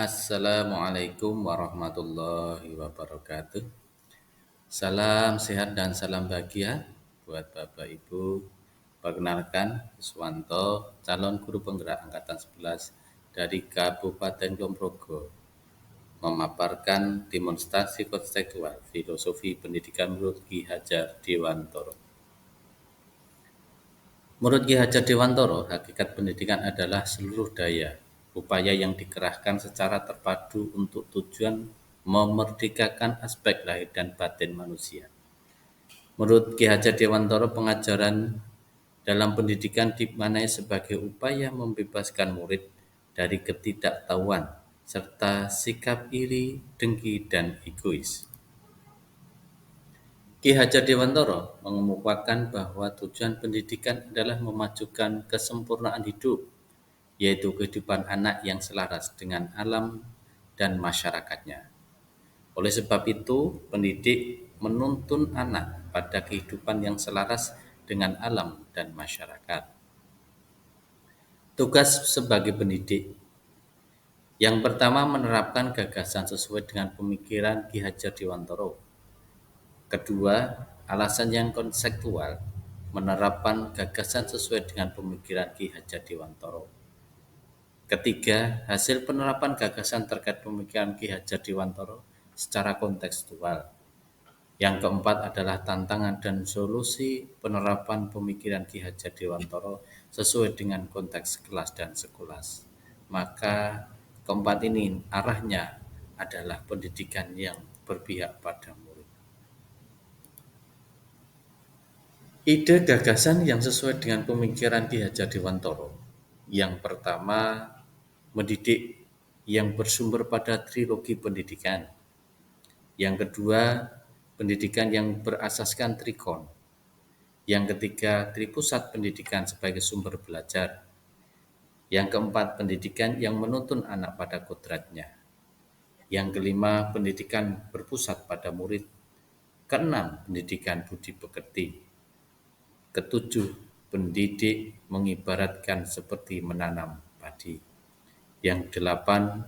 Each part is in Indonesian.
Assalamualaikum warahmatullahi wabarakatuh. Salam sehat dan salam bahagia buat Bapak Ibu. Perkenalkan, Iswanto, calon guru penggerak Angkatan 11 dari Kabupaten Kulonprogo, memaparkan demonstrasi konseptual filosofi pendidikan menurut Ki Hajar Dewantoro. Menurut Ki Hajar Dewantoro, hakikat pendidikan adalah seluruh daya, upaya yang dikerahkan secara terpadu untuk tujuan memerdekakan aspek lahir dan batin manusia. Menurut Ki Hajar Dewantoro, pengajaran dalam pendidikan dimaknai sebagai upaya membebaskan murid dari ketidaktahuan serta sikap iri, dengki, dan egois. Ki Hajar Dewantoro mengemukakan bahwa tujuan pendidikan adalah memajukan kesempurnaan hidup, yaitu kehidupan anak yang selaras dengan alam dan masyarakatnya. Oleh sebab itu, pendidik menuntun anak pada kehidupan yang selaras dengan alam dan masyarakat. Tugas sebagai pendidik yang pertama, menerapkan gagasan sesuai dengan pemikiran Ki Hajar Dewantoro. Kedua, alasan yang konseptual, menerapkan gagasan sesuai dengan pemikiran Ki Hajar Dewantoro. Ketiga, hasil penerapan gagasan terkait pemikiran Ki Hajar Dewantoro secara kontekstual. Yang keempat adalah tantangan dan solusi penerapan pemikiran Ki Hajar Dewantoro sesuai dengan konteks kelas dan sekolah. Maka keempat ini arahnya adalah pendidikan yang berpihak pada murid. Ide gagasan yang sesuai dengan pemikiran Ki Hajar Dewantoro. Yang pertama, mendidik yang bersumber pada trilogi pendidikan. Yang kedua, pendidikan yang berasaskan trikon. Yang ketiga, tripusat pendidikan sebagai sumber belajar. Yang keempat, pendidikan yang menuntun anak pada kodratnya. Yang kelima, pendidikan berpusat pada murid. Keenam, pendidikan budi pekerti. Ketujuh, pendidik mengibaratkan seperti menanam padi. Yang delapan,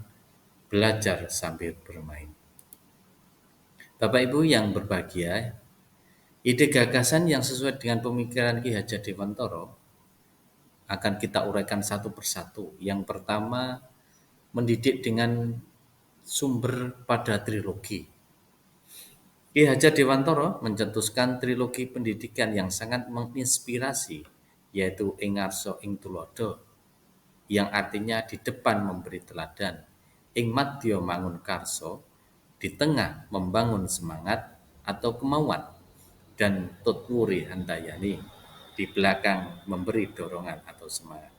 belajar sambil bermain. Bapak Ibu yang berbahagia, ide gagasan yang sesuai dengan pemikiran Ki Hajar Dewantoro akan kita uraikan satu persatu. Yang pertama, mendidik dengan sumber pada trilogi. Ki Hajar Dewantoro mencetuskan trilogi pendidikan yang sangat menginspirasi, yaitu Ing Ngarsa Ing Tuladha, yang artinya di depan memberi teladan, ing madya mangun karsa, di tengah membangun semangat atau kemauan, dan tutwuri handayani, di belakang memberi dorongan atau semangat.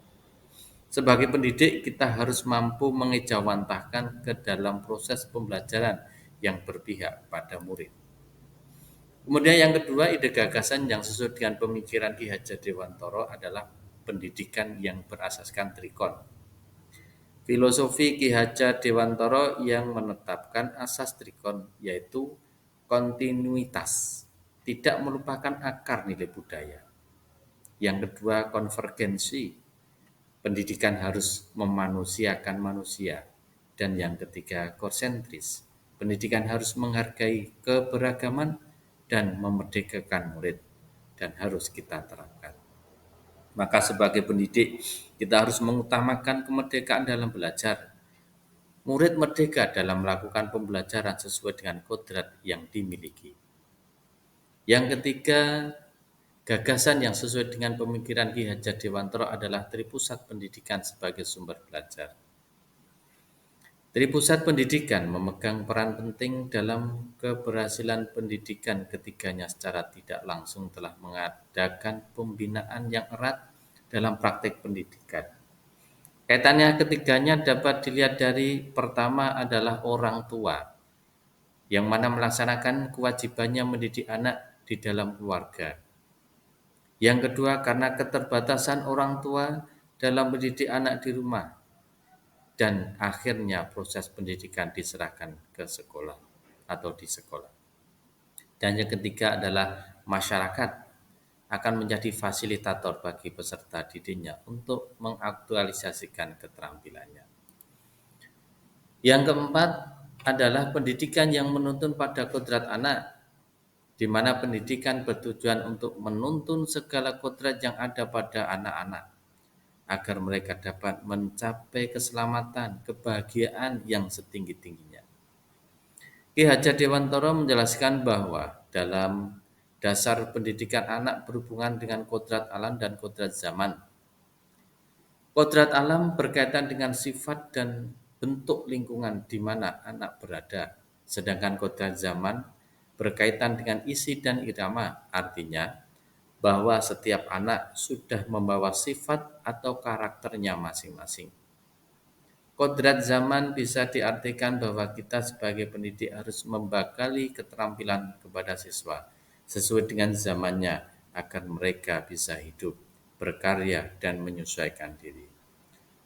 Sebagai pendidik, kita harus mampu mengejawantahkan ke dalam proses pembelajaran yang berpihak pada murid. Kemudian yang kedua, ide gagasan yang sesuai dengan pemikiran Ki Hajar Dewantoro adalah pendidikan yang berasaskan trikon. Filosofi Ki Hajar Dewantoro yang menetapkan asas trikon, yaitu kontinuitas, tidak melupakan akar nilai budaya. Yang kedua, konvergensi, pendidikan harus memanusiakan manusia. Dan yang ketiga, konsentris, pendidikan harus menghargai keberagaman dan memerdekakan murid, dan harus kita terapkan. Maka sebagai pendidik, kita harus mengutamakan kemerdekaan dalam belajar. Murid merdeka dalam melakukan pembelajaran sesuai dengan kodrat yang dimiliki. Yang ketiga, gagasan yang sesuai dengan pemikiran Ki Hajar Dewantoro adalah tripusat pendidikan sebagai sumber belajar. Tripusat pendidikan memegang peran penting dalam keberhasilan pendidikan, ketiganya secara tidak langsung telah mengadakan pembinaan yang erat dalam praktik pendidikan. Kaitannya ketiganya dapat dilihat dari pertama adalah orang tua, yang mana melaksanakan kewajibannya mendidik anak di dalam keluarga. Yang kedua, karena keterbatasan orang tua dalam mendidik anak di rumah. Dan akhirnya proses pendidikan diserahkan ke sekolah atau di sekolah. Dan yang ketiga adalah masyarakat akan menjadi fasilitator bagi peserta didiknya untuk mengaktualisasikan keterampilannya. Yang keempat adalah pendidikan yang menuntun pada kodrat anak, di mana pendidikan bertujuan untuk menuntun segala kodrat yang ada pada anak-anak, agar mereka dapat mencapai keselamatan, kebahagiaan yang setinggi-tingginya. Ki Hajar Dewantara menjelaskan bahwa dalam dasar pendidikan anak berhubungan dengan kodrat alam dan kodrat zaman. Kodrat alam berkaitan dengan sifat dan bentuk lingkungan di mana anak berada, sedangkan kodrat zaman berkaitan dengan isi dan irama, artinya bahwa setiap anak sudah membawa sifat atau karakternya masing-masing. Kodrat zaman bisa diartikan bahwa kita sebagai pendidik harus membekali keterampilan kepada siswa sesuai dengan zamannya agar mereka bisa hidup, berkarya, dan menyesuaikan diri.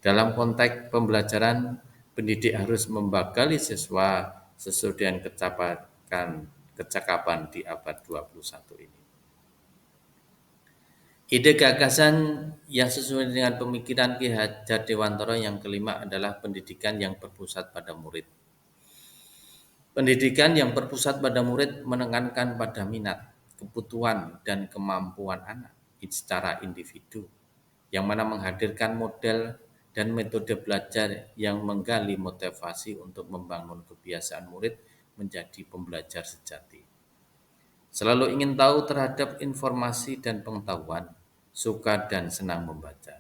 Dalam konteks pembelajaran, pendidik harus membekali siswa sesuai dengan kecakapan di abad 21 ini. Ide gagasan yang sesuai dengan pemikiran Ki Hajar Dewantara yang kelima adalah pendidikan yang berpusat pada murid. Pendidikan yang berpusat pada murid menekankan pada minat, kebutuhan, dan kemampuan anak secara individu, yang mana menghadirkan model dan metode belajar yang menggali motivasi untuk membangun kebiasaan murid menjadi pembelajar sejati. Selalu ingin tahu terhadap informasi dan pengetahuan, suka dan senang membaca.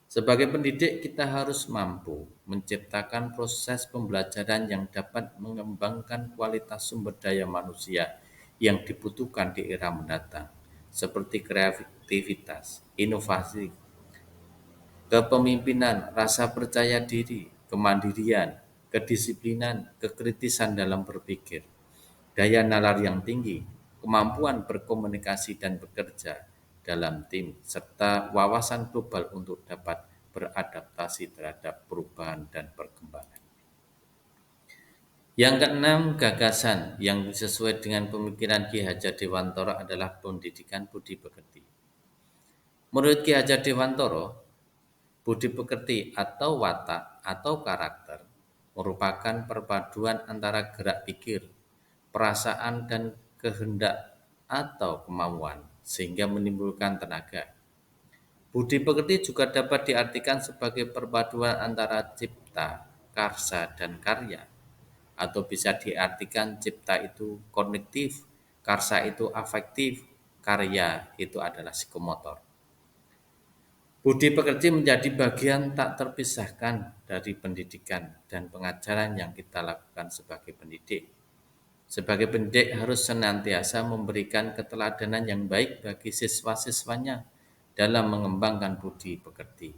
Sebagai pendidik, kita harus mampu menciptakan proses pembelajaran yang dapat mengembangkan kualitas sumber daya manusia yang dibutuhkan di era mendatang, seperti kreativitas, inovasi, kepemimpinan, rasa percaya diri, kemandirian, kedisiplinan, kekritisan dalam berpikir, daya nalar yang tinggi, kemampuan berkomunikasi dan bekerja dalam tim, serta wawasan global untuk dapat beradaptasi terhadap perubahan dan perkembangan. Yang keenam, gagasan yang sesuai dengan pemikiran Ki Hajar Dewantara adalah pendidikan budi pekerti. Menurut Ki Hajar Dewantara, budi pekerti atau watak atau karakter merupakan perpaduan antara gerak pikir, perasaan dan kehendak atau kemauan sehingga menimbulkan tenaga. Budi pekerti juga dapat diartikan sebagai perpaduan antara cipta, karsa, dan karya. Atau bisa diartikan cipta itu kognitif, karsa itu afektif, karya itu adalah psikomotor. Budi pekerti menjadi bagian tak terpisahkan dari pendidikan dan pengajaran yang kita lakukan sebagai pendidik. Sebagai pendidik harus senantiasa memberikan keteladanan yang baik bagi siswa-siswanya dalam mengembangkan budi pekerti.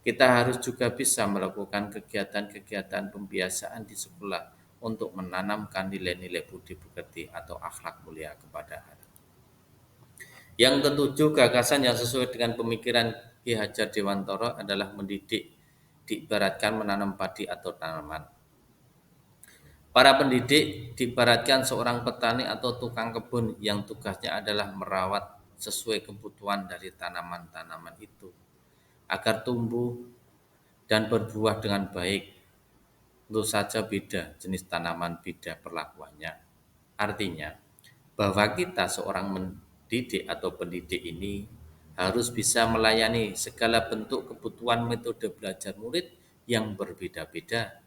Kita harus juga bisa melakukan kegiatan-kegiatan pembiasaan di sekolah untuk menanamkan nilai-nilai budi pekerti atau akhlak mulia kepada anak. Yang ketujuh, gagasan yang sesuai dengan pemikiran Ki Hajar Dewantara adalah mendidik diibaratkan menanam padi atau tanaman. Para pendidik diibaratkan seorang petani atau tukang kebun yang tugasnya adalah merawat sesuai kebutuhan dari tanaman-tanaman itu agar tumbuh dan berbuah dengan baik. Tentu saja beda jenis tanaman, beda perlakuannya. Artinya bahwa kita seorang mendidik atau pendidik ini harus bisa melayani segala bentuk kebutuhan metode belajar murid yang berbeda-beda,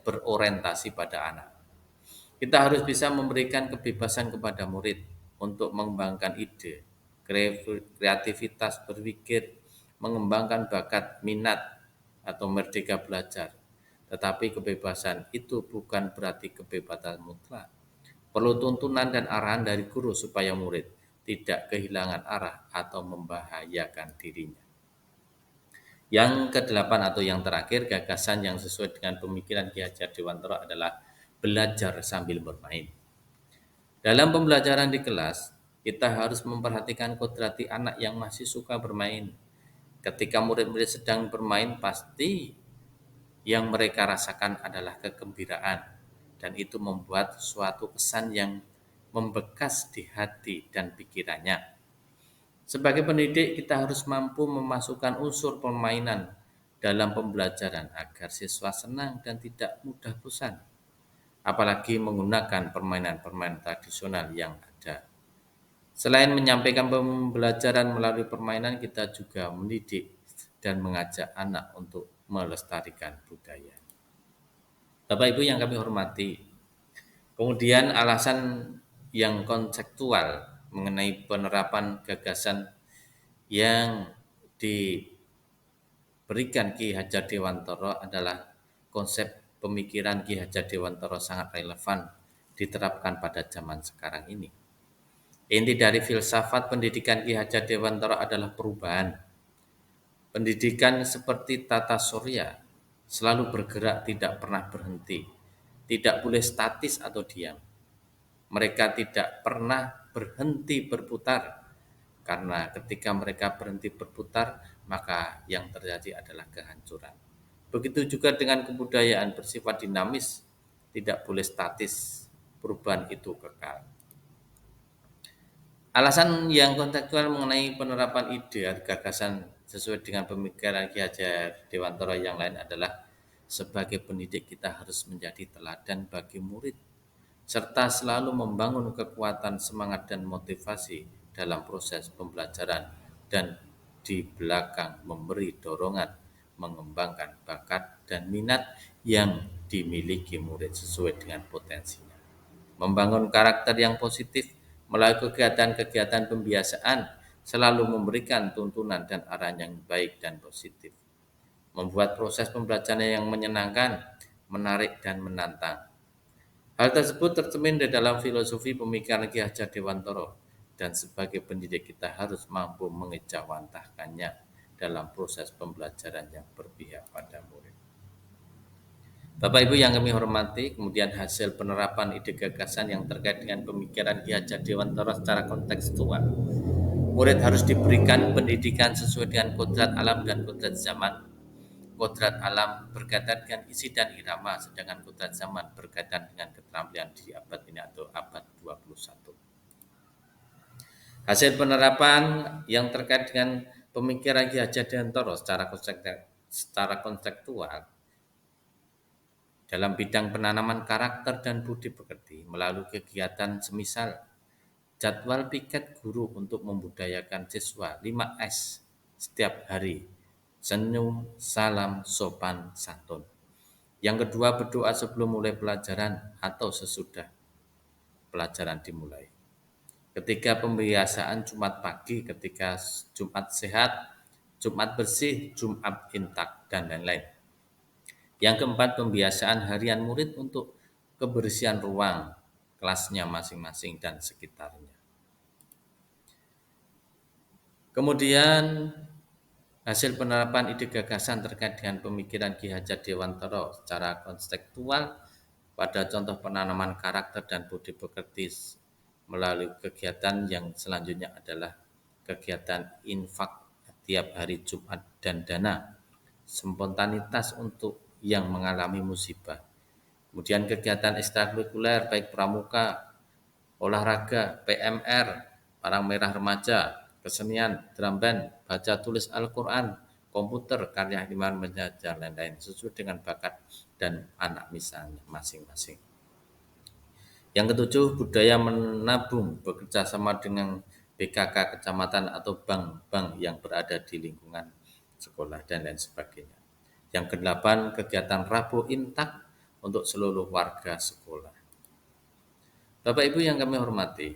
berorientasi pada anak. Kita harus bisa memberikan kebebasan kepada murid untuk mengembangkan ide, kreativitas berpikir, mengembangkan bakat, minat, atau merdeka belajar. Tetapi kebebasan itu bukan berarti kebebasan mutlak. Perlu tuntunan dan arahan dari guru supaya murid tidak kehilangan arah atau membahayakan dirinya. Yang kedelapan atau yang terakhir, gagasan yang sesuai dengan pemikiran Ki Hajar Dewantara adalah belajar sambil bermain. Dalam pembelajaran di kelas, kita harus memperhatikan kodrati anak yang masih suka bermain. Ketika murid-murid sedang bermain, pasti yang mereka rasakan adalah kegembiraan, dan itu membuat suatu kesan yang membekas di hati dan pikirannya. Sebagai pendidik, kita harus mampu memasukkan unsur permainan dalam pembelajaran agar siswa senang dan tidak mudah bosan, apalagi menggunakan permainan-permainan tradisional yang ada. Selain menyampaikan pembelajaran melalui permainan, kita juga mendidik dan mengajak anak untuk melestarikan budaya. Bapak Ibu yang kami hormati, kemudian alasan yang konseptual mengenai penerapan gagasan yang diberikan Ki Hajar Dewantara adalah konsep pemikiran Ki Hajar Dewantara sangat relevan diterapkan pada zaman sekarang ini. Inti dari filsafat pendidikan Ki Hajar Dewantara adalah perubahan. Pendidikan seperti tata surya selalu bergerak, tidak pernah berhenti, tidak boleh statis atau diam. Mereka tidak pernah berhenti berputar, karena ketika mereka berhenti berputar, maka yang terjadi adalah kehancuran. Begitu juga dengan kebudayaan bersifat dinamis, tidak boleh statis, perubahan itu kekal. Alasan yang kontekstual mengenai penerapan ide atau gagasan sesuai dengan pemikiran Ki Hajar Dewantara yang lain adalah sebagai pendidik kita harus menjadi teladan bagi murid serta selalu membangun kekuatan semangat dan motivasi dalam proses pembelajaran dan di belakang memberi dorongan mengembangkan bakat dan minat yang dimiliki murid sesuai dengan potensinya. Membangun karakter yang positif melalui kegiatan-kegiatan pembiasaan selalu memberikan tuntunan dan arahan yang baik dan positif. Membuat proses pembelajaran yang menyenangkan, menarik, dan menantang. Hal tersebut tercermin di dalam filosofi pemikiran Ki Hajar Dewantara, dan sebagai pendidik kita harus mampu mengejawantahkannya dalam proses pembelajaran yang berpihak pada murid. Bapak Ibu yang kami hormati, kemudian hasil penerapan ide gagasan yang terkait dengan pemikiran Ki Hajar Dewantara secara kontekstual. Murid harus diberikan pendidikan sesuai dengan kodrat alam dan kodrat zaman. Kodrat alam berkaitan dengan isi dan irama, sedangkan kodrat zaman berkaitan dengan keterampilan di abad ini atau abad 21. Hasil penerapan yang terkait dengan pemikiran Ki Hajar Dewantara secara konseptual dalam bidang penanaman karakter dan budi pekerti melalui kegiatan semisal jadwal piket guru untuk membudayakan siswa 5S setiap hari, senyum, salam, sopan, santun. Yang kedua, berdoa sebelum mulai pelajaran atau sesudah pelajaran dimulai. Ketika pembiasaan Jumat pagi, ketika Jumat sehat, Jumat bersih, Jumat intak, dan lain-lain. Yang keempat, pembiasaan harian murid untuk kebersihan ruang kelasnya masing-masing dan sekitarnya. Kemudian hasil penerapan ide gagasan terkait dengan pemikiran Ki Hajar Dewantara secara konseptual pada contoh penanaman karakter dan budi pekerti melalui kegiatan yang selanjutnya adalah kegiatan infak tiap hari Jumat dan dana, spontanitas untuk yang mengalami musibah. Kemudian kegiatan ekstrakurikuler baik pramuka, olahraga, PMR, Palang Merah Remaja, kesenian, drum band, baca tulis Al-Quran, komputer, karya ilmuwan dan lain-lain sesuai dengan bakat dan anak misalnya masing-masing. Yang ketujuh, budaya menabung bekerja sama dengan BKK kecamatan atau bank-bank yang berada di lingkungan sekolah dan lain sebagainya. Yang kedelapan, kegiatan Rabu Intak untuk seluruh warga sekolah. Bapak Ibu yang kami hormati,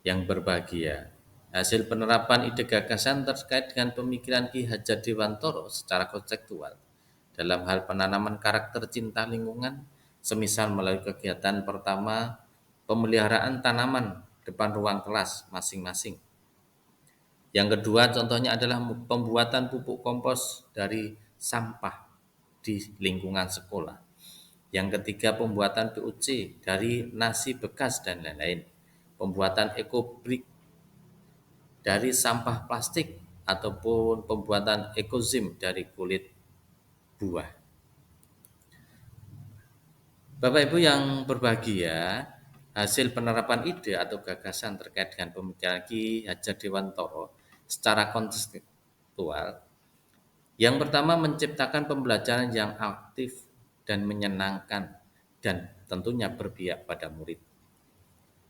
yang berbahagia, hasil penerapan ide gagasan terkait dengan pemikiran Ki Hajar Dewantara secara konseptual dalam hal penanaman karakter cinta lingkungan, semisal melalui kegiatan pertama, pemeliharaan tanaman depan ruang kelas masing-masing. Yang kedua, contohnya adalah pembuatan pupuk kompos dari sampah di lingkungan sekolah. Yang ketiga, pembuatan PUC dari nasi bekas dan lain-lain. Pembuatan ekobrik dari sampah plastik ataupun pembuatan ekozim dari kulit buah. Bapak Ibu yang berbahagia, hasil penerapan ide atau gagasan terkait dengan pemikiran Ki Hajar Dewantara secara konseptual Yang pertama, menciptakan pembelajaran yang aktif dan menyenangkan dan tentunya berpihak pada murid.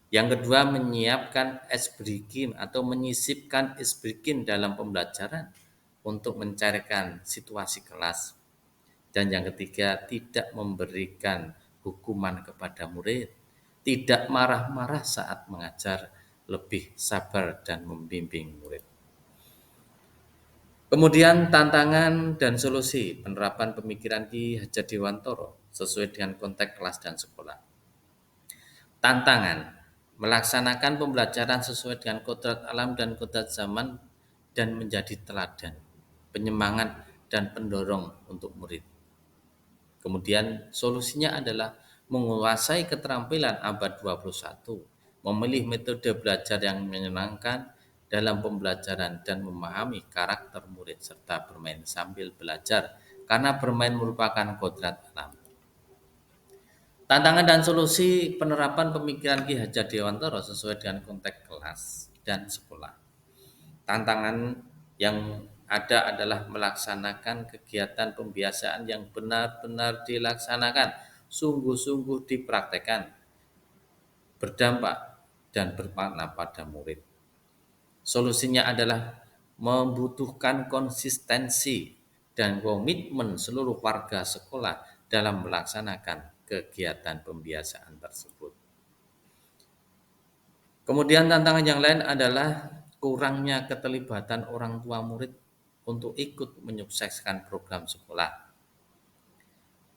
Yang kedua, menyiapkan esbrikin atau menyisipkan esbrikin dalam pembelajaran untuk mencairkan situasi kelas. Dan yang ketiga, tidak memberikan hukuman kepada murid, tidak marah-marah saat mengajar, lebih sabar dan membimbing murid. Kemudian tantangan dan solusi penerapan pemikiran Ki Hajar Dewantara sesuai dengan konteks kelas dan sekolah. Tantangan melaksanakan pembelajaran sesuai dengan kodrat alam dan kodrat zaman dan menjadi teladan, penyemangat dan pendorong untuk murid. Kemudian solusinya adalah menguasai keterampilan abad 21, memilih metode belajar yang menyenangkan dalam pembelajaran dan memahami karakter murid serta bermain sambil belajar karena bermain merupakan kodrat alam. Tantangan dan solusi penerapan pemikiran Ki Hajar Dewantara sesuai dengan konteks kelas dan sekolah. Tantangan yang ada adalah melaksanakan kegiatan pembiasaan yang benar-benar dilaksanakan, sungguh-sungguh dipraktekkan, berdampak dan bermakna pada murid. Solusinya adalah membutuhkan konsistensi dan komitmen seluruh warga sekolah dalam melaksanakan kegiatan pembiasaan tersebut. Kemudian tantangan yang lain adalah kurangnya keterlibatan orang tua murid untuk ikut menyukseskan program sekolah.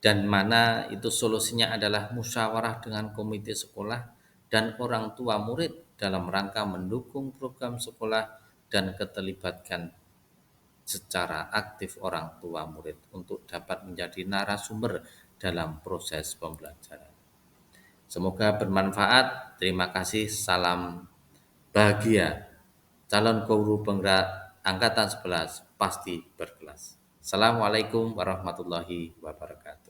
Dan mana itu solusinya adalah musyawarah dengan komite sekolah dan orang tua murid dalam rangka mendukung program sekolah dan keterlibatan secara aktif orang tua murid untuk dapat menjadi narasumber dalam proses pembelajaran. Semoga bermanfaat. Terima kasih. Salam bahagia. Calon guru penggerak angkatan 11 pasti berkelas. Assalamualaikum warahmatullahi wabarakatuh.